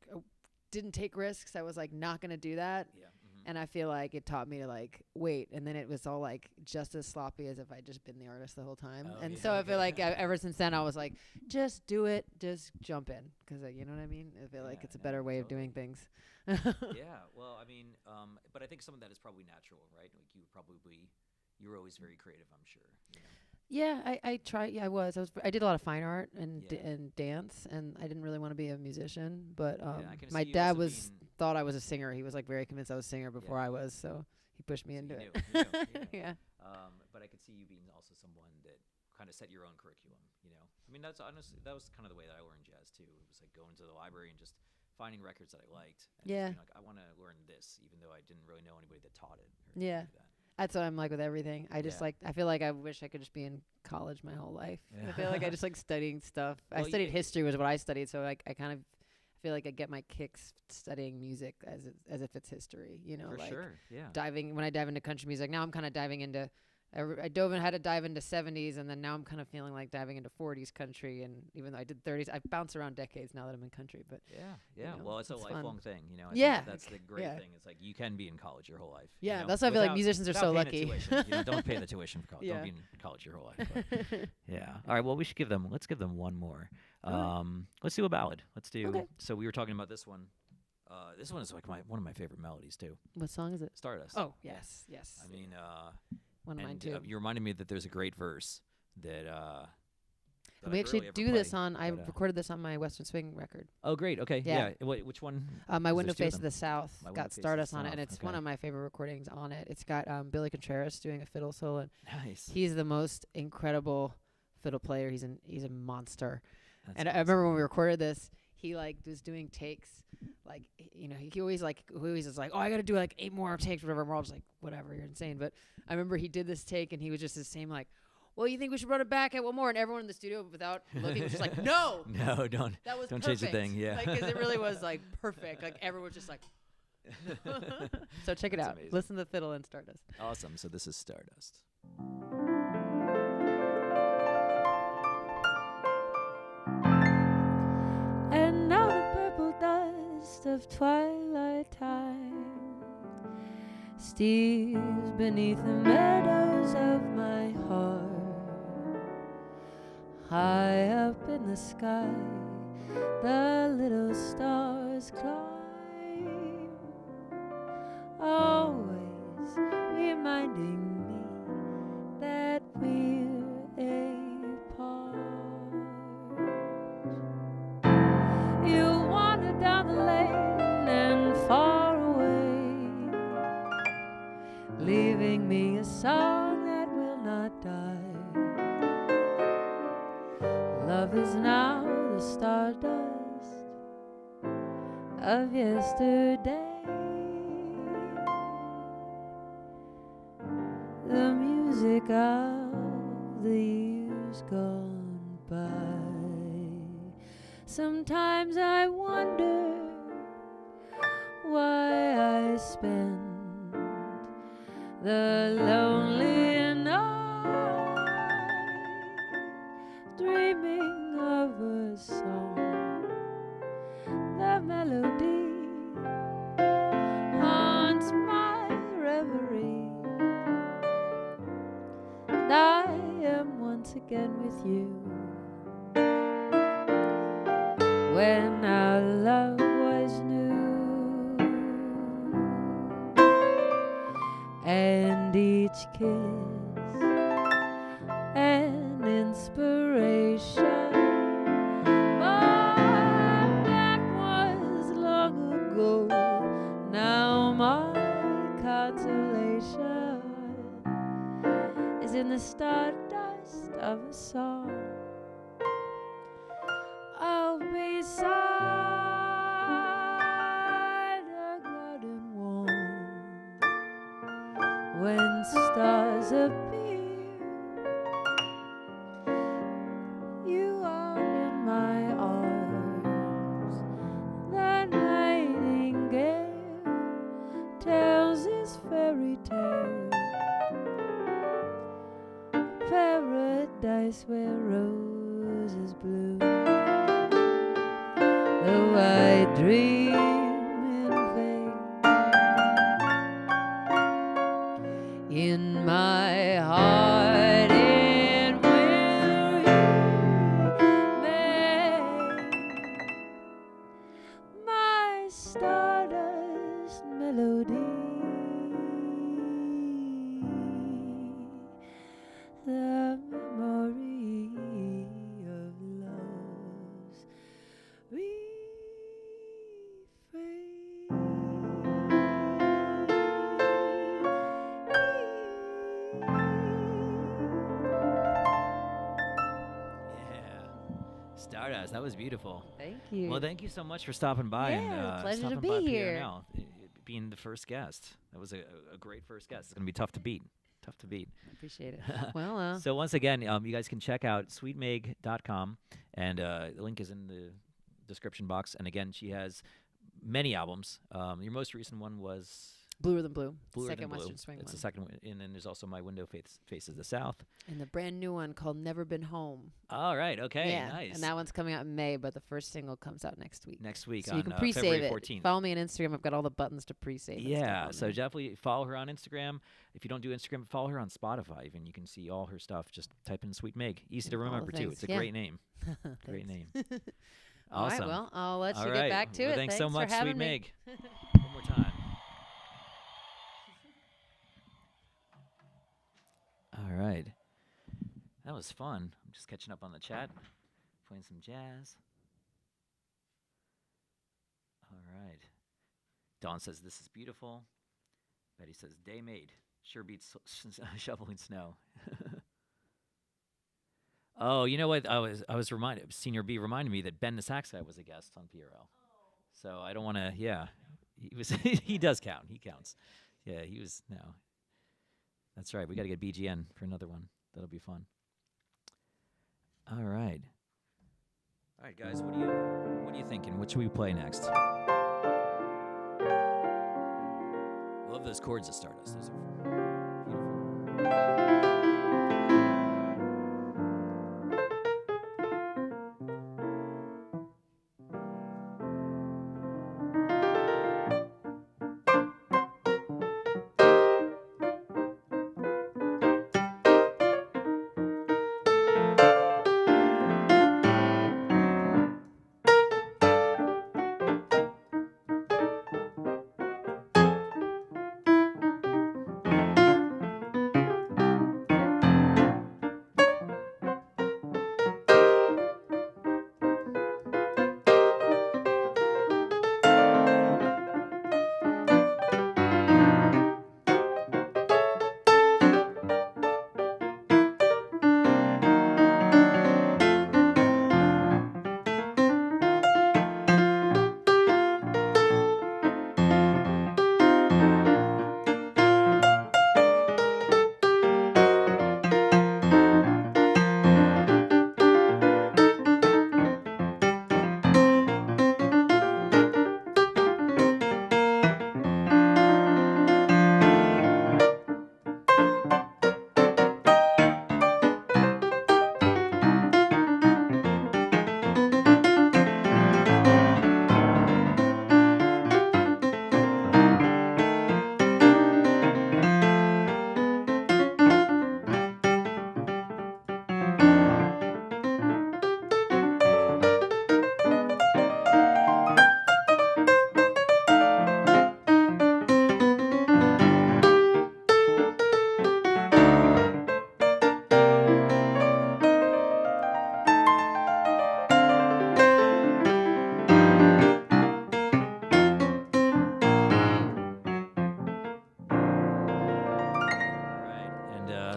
D: didn't take risks. I was like not gonna do that.
A: Yeah.
D: And I feel like it taught me to like wait, and then it was all like just as sloppy as if I'd just been the artist the whole time.
A: Oh,
D: and
A: yeah,
D: so I feel
A: okay.
D: like ever since then I was like, just do it, just jump in, because you know what I mean. I feel like
A: Yeah,
D: it's a
A: no,
D: better way of
A: totally.
D: doing things.
A: Yeah. Well, I mean, but I think some of that is probably natural, right? Like you were always very creative, I'm sure. You know?
D: Yeah, I tried. Yeah, I did a lot of fine art and
A: Yeah.
D: and dance, and I didn't really want to be a musician. But
A: I can
D: my
A: see you
D: dad
A: also
D: was
A: being-
D: thought I was a singer. He was like very convinced I was a singer before I was, so he pushed me
A: So
D: into
A: you
D: it.
A: knew, you knew.
D: Yeah.
A: But I could see you being also someone that kind of set your own curriculum, you know? I mean, that's honestly, that was kind of the way that I learned jazz too. It was like going to the library and just finding records that I liked. And
D: Yeah.
A: just being like, I want to learn this, even though I didn't really know anybody that taught it. Or
D: Yeah.
A: anything like that.
D: That's what I'm like with everything. I just
A: Yeah.
D: I feel like I wish I could just be in college my whole life. I feel like I just like studying stuff. I
A: Well,
D: studied
A: yeah.
D: history was what I studied, so I kind of feel like I get my kicks studying music as if it's history, you know,
A: For
D: like
A: sure, yeah.
D: when I dive into country music. Now I'm kind of diving into had to dive into 70s, and then now I'm kind of feeling like diving into 40s country, and even though I did 30s, I bounce around decades now that I'm in country, but
A: Yeah.
D: know,
A: Well, it's a
D: it's
A: lifelong
D: fun.
A: thing, you know. I
D: Yeah.
A: think that's the great
D: Yeah.
A: thing. It's like you can be in college your whole life. you
D: yeah,
A: know,
D: that's why I feel like
A: without-
D: musicians are
A: without
D: so
A: paying the
D: lucky.
A: tuition, you know, don't pay the tuition for college.
D: Yeah.
A: Don't be in college your whole life. But yeah. All right. Well, let's give them one more. Let's do a ballad. Let's do.
D: Okay.
A: So we were talking about this one. This one is like one of my favorite melodies too.
D: What song is it?
A: Stardust.
D: Oh, yes.
A: I mean,
D: One of mine
A: and
D: too.
A: you reminded me that there's a great verse that. that
D: We
A: I
D: actually
A: barely ever
D: do this
A: play,
D: on. I
A: but,
D: recorded this on my Western Swing record.
A: Oh, great. Okay.
D: Yeah.
A: Which one?
D: My
A: 'Cause
D: Window
A: there's two of
D: Face of
A: them.
D: the South
A: My Window
D: got
A: Face of the
D: Stardust on it, and
A: South,
D: it's one
A: okay.
D: of my favorite recordings on it. It's got Billy Contreras doing a fiddle solo, and
A: Nice.
D: he's the most incredible fiddle player. He's a monster.
A: That's
D: And I
A: awesome.
D: remember when we recorded this, he like was doing takes, like he always is like, oh, I got to do like 8 more takes, whatever. And we're all just like, whatever, you're insane. But I remember he did this take, and he was just the same, like, well, you think we should run it back at one more? And everyone in the studio, without looking, was just like, no,
A: No, don't.
D: that was
A: Don't
D: perfect.
A: change the thing, yeah.
D: Like, 'cause it really was like perfect. Like everyone was just like. So check it
A: That's
D: out.
A: amazing.
D: Listen to the fiddle and Stardust.
A: Awesome. So this is Stardust.
C: And now the purple dust of twilight time steals beneath the meadows of my heart. High up in the sky, the little stars climb, always reminding me that we're apart. You wander down the lane and far away, leaving me a song that will not die. Love is now the stardust of yesterday. The music of the years gone by. Sometimes I wonder why I spend the lonely night dreaming of a song. The melody haunts my reverie, and I am once again with you. When our love was new, and each kiss an inspiration. But that was long ago. Now my consolation is in the stardust of a song. I'll be beside a garden wall when stars appear. You are in my arms. The nightingale tells his fairy tale. Paradise where roses bloom. Though I dream in vain, in my heart it will remain my stardust melody. The memory of love's
A: Stardust. That was beautiful.
D: Thank you.
A: Well, thank you so much for stopping by.
D: Yeah,
A: and
D: pleasure to
A: stopping
D: be
A: by
D: here.
A: PRL, being the first guest. That was a great first guest. It's going to be tough to beat. Tough to beat.
D: I appreciate it. Well,
A: So once again, you guys can check out sweetmegg.com, and the link is in the description box. And again, she has many albums. Your most recent one was
D: Bluer Than Blue.
A: Bluer
D: Second
A: Than Blue.
D: Western Swing
A: It's the
D: one.
A: second one, and then there's also My Window Faces the South.
D: And the brand new one called Never Been Home.
A: All right, okay,
D: Yeah,
A: nice.
D: and that one's coming out in May, but the first single comes out next week.
A: Next week
D: So
A: on
D: you can pre-save
A: February
D: it.
A: 14th.
D: Follow me on Instagram. I've got all the buttons to pre-save. and stuff
A: Yeah,
D: on
A: so
D: there.
A: definitely follow her on Instagram. If you don't do Instagram, follow her on Spotify. Even you can see all her stuff. Just type in Sweet Meg. Easy to
D: All the
A: remember too.
D: things,
A: It's a
D: yeah.
A: great name. Great name.
D: All right,
A: Awesome.
D: well, I'll let
A: All
D: you
A: right.
D: get back to
A: Well,
D: it.
A: Thanks so much,
D: for having
A: Sweet
D: me.
A: Meg. One more time. All right. That was fun. I'm just catching up on the chat, playing some jazz. All right. Dawn says, this is beautiful. Betty says, day made. Sure beats shoveling snow. Oh, you know what? I was reminded. Senior B reminded me that Ben the sax guy was a guest on PRL. So I don't want to. Yeah, he was. He does count. He counts. Yeah, he was. No, that's right. We got to get BGN for another one. That'll be fun. All right. All right, guys. What are you thinking? What should we play next? Love those chords that start us. Those are beautiful.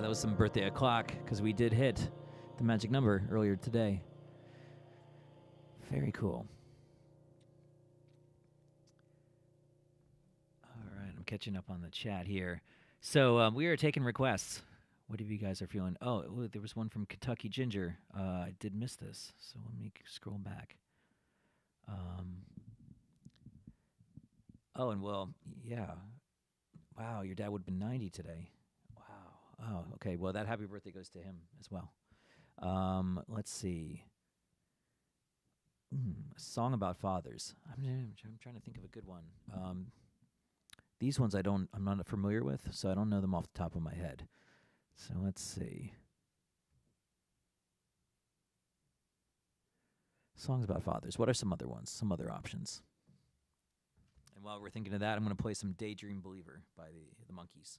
A: That was some birthday o'clock because we did hit the magic number earlier today. Very cool. All right, I'm catching up on the chat here. So we are taking requests. What have you guys are feeling? Oh, there was one from Kentucky Ginger. I did miss this, so let me scroll back. Oh, and well, yeah. Wow, your dad would have been 90 today. Wow. Oh, okay. Well, that happy birthday goes to him as well. Let's see. A song about fathers. I'm trying to think of a good one. These ones I'm not familiar with, so I don't know them off the top of my head. So let's see. Songs about fathers. What are some other ones? Some other options? And while we're thinking of that, I'm going to play some Daydream Believer by the Monkees.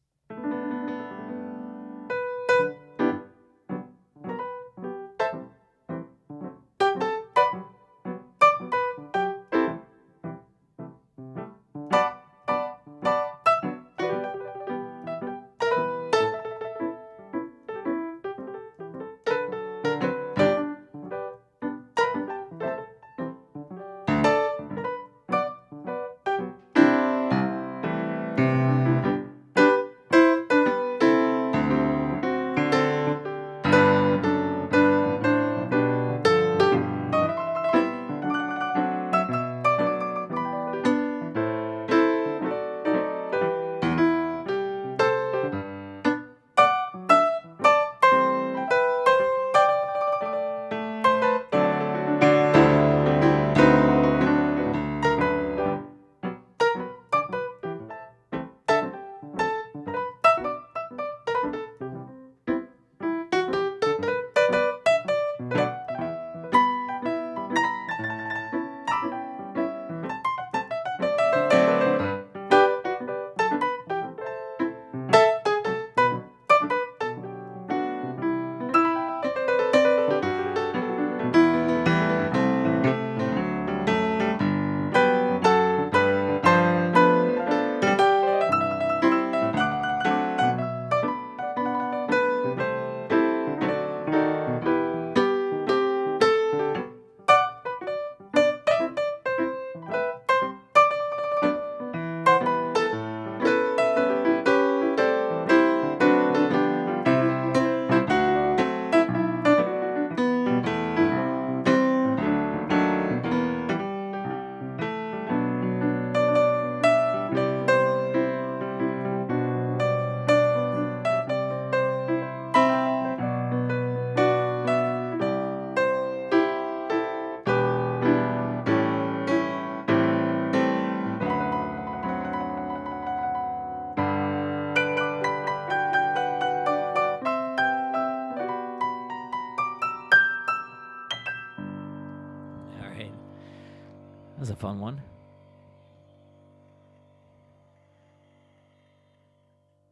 A: That was a fun one.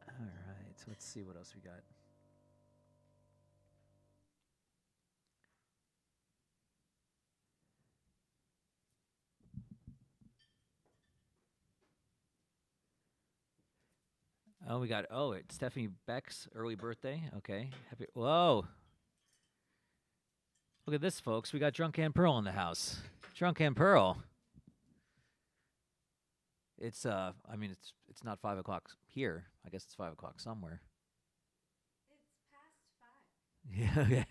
A: All right, so let's see what else we got. Oh, we got, it's Stephanie Beck's early birthday. Okay. Happy, whoa. Look at this, folks. We got Drunk Ann Pearl in the house. Drunk Ann Pearl. It's, it's not 5 o'clock here. I guess it's 5 o'clock somewhere. It's past 5. Yeah, okay.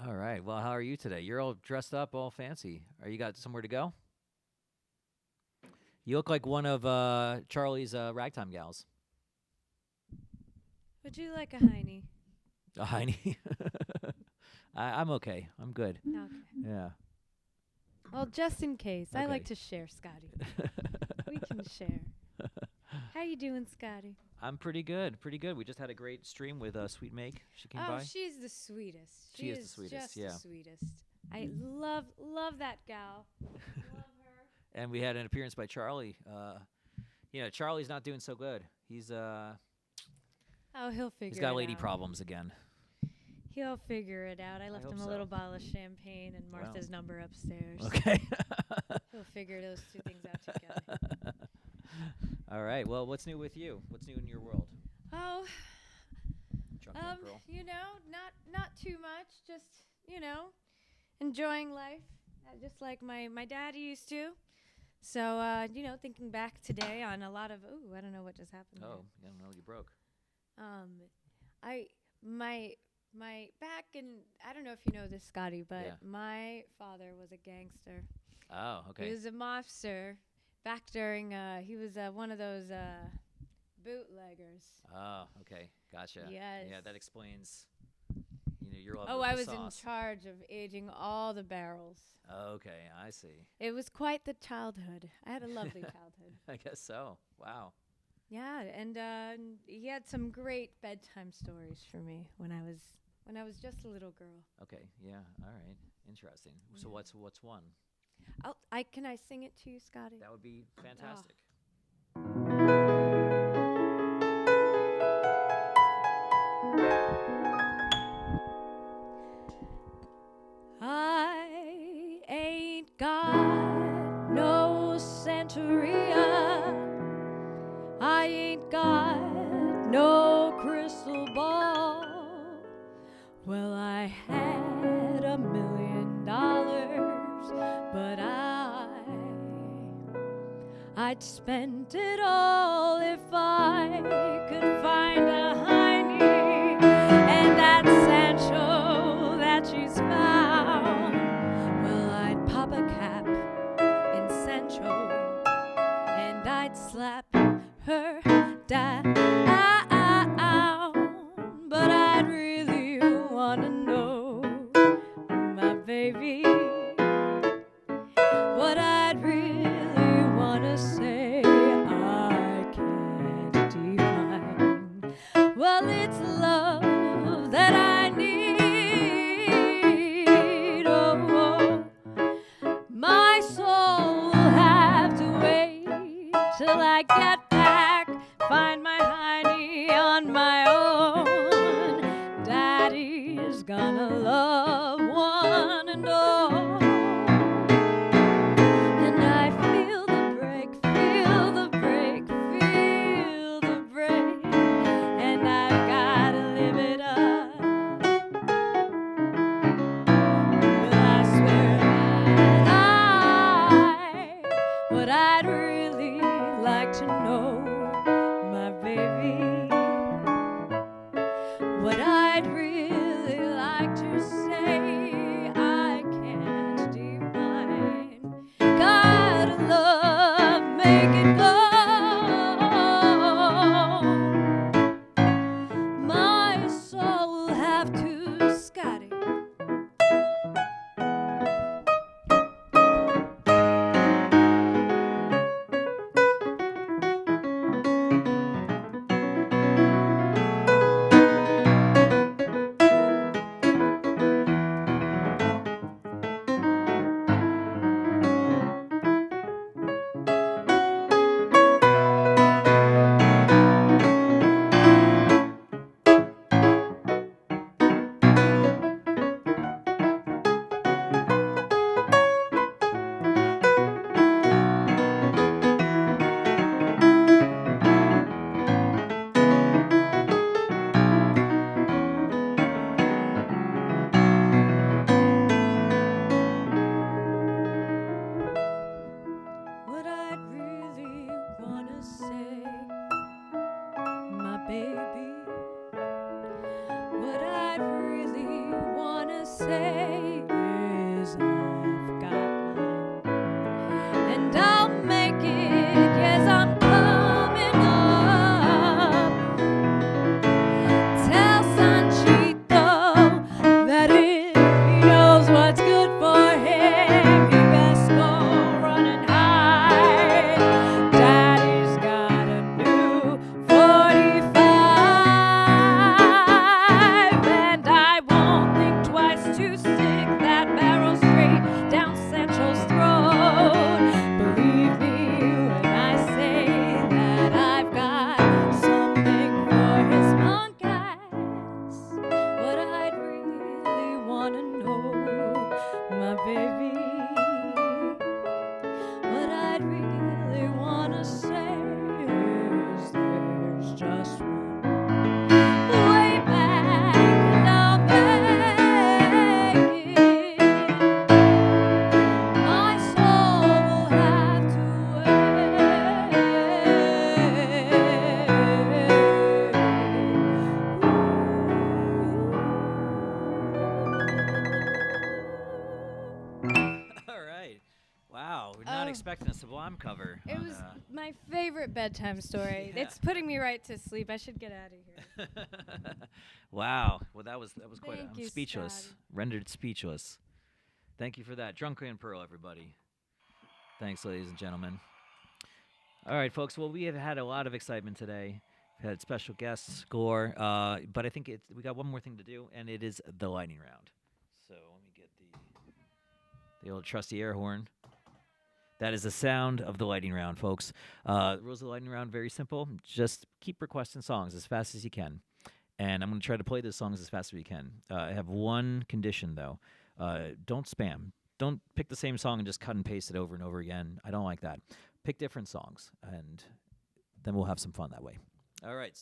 A: All right. Well, how are you today? You're all dressed up, all fancy. Are you got somewhere to go? You look like one of Charlie's ragtime gals.
C: Would you like a hiney?
A: A hiney? I'm okay. I'm good.
C: Okay.
A: Yeah.
C: Well, just in case, I like
A: Okay.
C: to share, Scotty. We can share. How you doing, Scotty?
A: I'm pretty good. Pretty good. We just had a great stream with Sweet Megg. She came
C: Oh,
A: by.
C: she's the sweetest.
A: She is the sweetest,
C: Just
A: yeah.
C: the sweetest. I love that gal. Love her.
A: And we had an appearance by Charlie. Charlie's not doing so good. He's
C: Oh, he'll figure
A: he's got
C: it
A: lady
C: out.
A: problems again.
C: He'll figure it out. I left
A: hope
C: him a
A: so.
C: little bottle of champagne and
A: Wow.
C: Martha's number upstairs.
A: Okay.
C: He'll figure those two things out together.
A: All right. Well, what's new with you? What's new in your world?
C: Oh,
A: Drunk Ann Pearl.
C: not too much. Just, enjoying life, just like my dad used to. So, thinking back today on a lot of, I don't know what just happened.
A: Oh, I don't know. You broke.
C: My back, and I don't know if you know this, Scotty, but
A: Yeah.
C: my father was a gangster.
A: Oh, okay.
C: He was a mobster back during, he was one of those bootleggers.
A: Oh, okay. Gotcha.
C: Yes.
A: Yeah, that explains, your love
C: Oh,
A: of
C: I
A: the
C: was
A: sauce.
C: in charge of aging all the barrels.
A: Okay, I see.
C: It was quite the childhood. I had a lovely childhood.
A: I guess so. Wow.
C: Yeah, and he had some great bedtime stories for me when I was just a little girl.
A: Okay. Yeah. All right. Interesting. So
C: Yeah.
A: what's one?
C: Can I sing it to you, Scotty?
A: That would be fantastic.
C: I ain't got no Santeria. I ain't got no crystal ball. Well, I had $1 million, but I'd spend it all if I could find a hiney, and that Sancho that she's found. Well, I'd pop a cap in Sancho, and I'd slap her down. But I'd really wanna know, my baby, what I'd really wanna say, I can't define. Well, it's love that I need. Oh, my soul will have to wait till I get back, find my hiney on my own. Daddy's gonna love one and all. And I feel the break, feel the break, feel the break, and I've gotta live it up. Well, I swear that what I'd really like to know, my baby, what I'd really like to say, I can't define. Gotta love, make it go. My soul will have to, Scotty. say is I've got mine, and I'll make it. Yes, I'm coming up. Tell Sanchito that if he knows what's good for him, he best go running hide. Daddy's got a new 45, and I won't think twice to stick that barrel straight down Sancho's throat. Believe me when I say that I've got something for his punk ass. What I'd really wanna know, my baby, what I'd really wanna say is there's just one way back, and I'll make it. My soul will have to
A: All right. Wow, we're not expecting a Sublime cover.
B: It
A: on,
B: was my favorite bedtime story.
A: Yeah.
B: It's putting me right to sleep. I should get out of here.
A: Wow. Well, that was quite.
B: Thank
A: I'm
B: you,
A: speechless.
B: Scotty.
A: Rendered speechless. Thank you for that, Drunk and Pearl, everybody. Thanks, ladies and gentlemen. All right, folks. Well, we have had a lot of excitement today. We've had special guests, score, but I think we got one more thing to do, and it is the lightning round. So let me get the old trusty air horn. That is the sound of the lightning round, folks. Rules of the lightning round, very simple. Just keep requesting songs as fast as you can. And I'm going to try to play those songs as fast as we can. I have one condition, though. Don't spam. Don't pick the same song and just cut and paste it over and over again. I don't like that. Pick different songs, and then we'll have some fun that way. All right.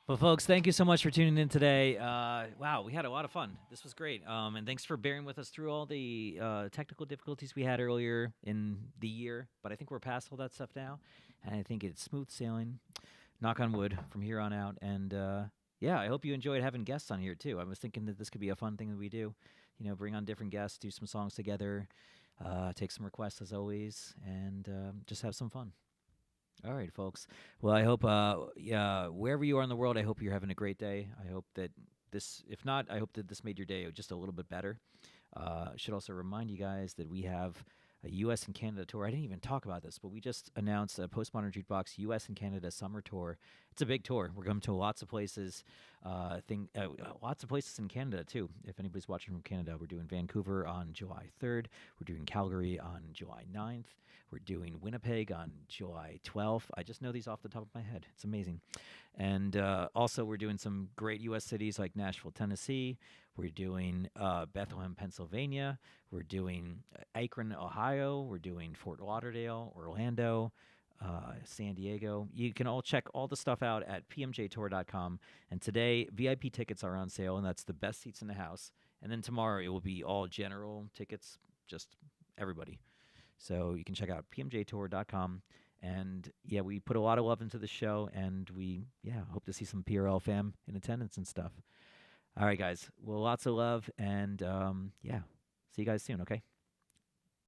A: Well, folks, thank you so much for tuning in today. Wow, we had a lot of fun. This was great. And thanks for bearing with us through all the technical difficulties we had earlier in the year. But I think we're past all that stuff now. And I think it's smooth sailing, knock on wood, from here on out. And yeah, I hope you enjoyed having guests on here, too. I was thinking that this could be a fun thing that we do. Bring on different guests, do some songs together, take some requests as always, and just have some fun. All right, folks. Well, I hope, yeah, wherever you are in the world, I hope you're having a great day. I hope that this, if not, I hope that this made your day just a little bit better. Should also remind you guys that we have a U.S. and Canada tour. I didn't even talk about this, but we just announced a Postmodern Jukebox U.S. and Canada summer tour. It's a big tour. We're going to lots of places. Lots of places in Canada too. If anybody's watching from Canada, we're doing Vancouver on July 3rd. We're doing Calgary on July 9th. We're doing Winnipeg on July 12th. I just know these off the top of my head. It's amazing. And also, we're doing some great U.S. cities like Nashville, Tennessee. We're doing Bethlehem, Pennsylvania. We're doing Akron, Ohio. We're doing Fort Lauderdale, Orlando, San Diego. You can all check all the stuff out at pmjtour.com. And today, VIP tickets are on sale, and that's the best seats in the house. And then tomorrow, it will be all general tickets, just everybody. So you can check out pmjtour.com. And, yeah, we put a lot of love into the show, and we, hope to see some PRL fam in attendance and stuff. All right, guys. Well, lots of love, and, see you guys soon, okay?